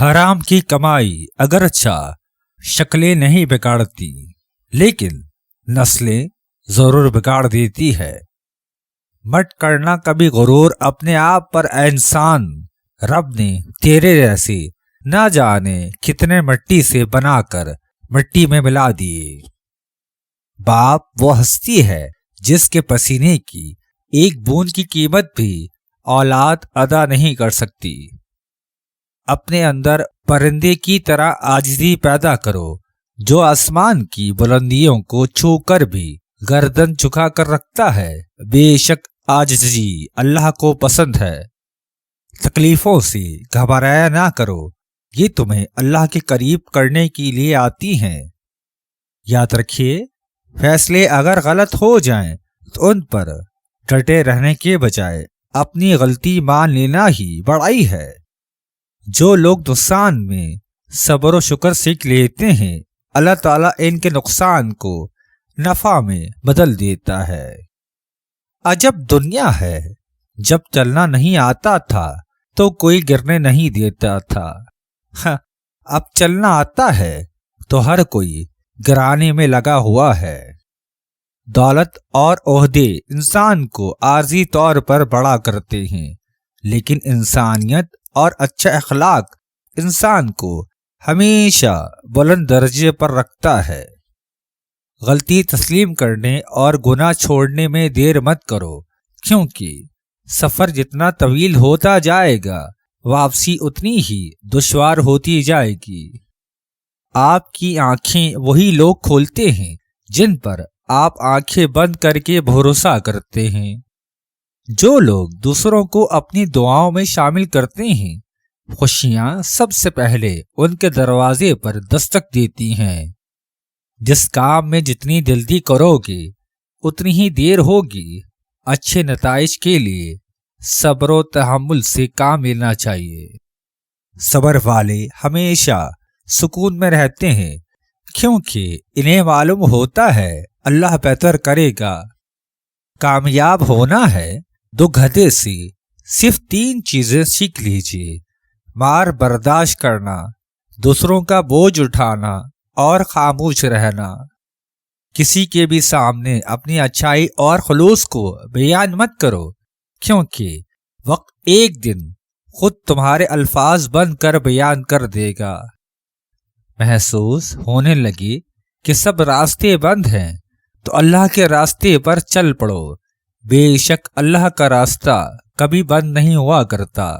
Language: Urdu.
حرام کی کمائی اگرچہ شکلیں نہیں بگاڑتی لیکن نسلیں ضرور بگاڑ دیتی ہے۔ مت کرنا کبھی غرور اپنے آپ پر اے انسان، رب نے تیرے جیسے نہ جانے کتنے مٹی سے بنا کر مٹی میں ملا دیے۔ باپ وہ ہستی ہے جس کے پسینے کی ایک بوند کی قیمت بھی اولاد ادا نہیں کر سکتی۔ اپنے اندر پرندے کی طرح عاجزی پیدا کرو جو آسمان کی بلندیوں کو چھو کر بھی گردن جھکا کر رکھتا ہے۔ بے شک عاجزی اللہ کو پسند ہے۔ تکلیفوں سے گھبرایا نہ کرو، یہ تمہیں اللہ کے قریب کرنے کے لیے آتی ہیں۔ یاد رکھیے، فیصلے اگر غلط ہو جائیں تو ان پر ڈٹے رہنے کے بجائے اپنی غلطی مان لینا ہی بڑائی ہے۔ جو لوگ نقصان میں صبر و شکر سیکھ لیتے ہیں، اللہ تعالیٰ ان کے نقصان کو نفع میں بدل دیتا ہے۔ عجب دنیا ہے، جب چلنا نہیں آتا تھا تو کوئی گرنے نہیں دیتا تھا، اب چلنا آتا ہے تو ہر کوئی گرانے میں لگا ہوا ہے۔ دولت اور عہدے انسان کو عارضی طور پر بڑا کرتے ہیں، لیکن انسانیت اور اچھا اخلاق انسان کو ہمیشہ بلند درجے پر رکھتا ہے۔ غلطی تسلیم کرنے اور گناہ چھوڑنے میں دیر مت کرو، کیونکہ سفر جتنا طویل ہوتا جائے گا واپسی اتنی ہی دشوار ہوتی جائے گی۔ آپ کی آنکھیں وہی لوگ کھولتے ہیں جن پر آپ آنکھیں بند کر کے بھروسہ کرتے ہیں۔ جو لوگ دوسروں کو اپنی دعاؤں میں شامل کرتے ہیں، خوشیاں سب سے پہلے ان کے دروازے پر دستک دیتی ہیں۔ جس کام میں جتنی جلدی کرو گے اتنی ہی دیر ہوگی۔ اچھے نتائج کے لیے صبر و تحمل سے کام لینا چاہیے۔ صبر والے ہمیشہ سکون میں رہتے ہیں، کیونکہ انہیں معلوم ہوتا ہے اللہ بہتر کرے گا۔ کامیاب ہونا ہے تو گدھے سے صرف 3 چیزیں سیکھ لیجیے: مار برداشت کرنا، دوسروں کا بوجھ اٹھانا اور خاموش رہنا۔ کسی کے بھی سامنے اپنی اچھائی اور خلوص کو بیان مت کرو، کیونکہ وقت ایک دن خود تمہارے الفاظ بند کر بیان کر دے گا۔ محسوس ہونے لگے کہ سب راستے بند ہیں تو اللہ کے راستے پر چل پڑو، بے شک اللہ کا راستہ کبھی بند نہیں ہوا کرتا۔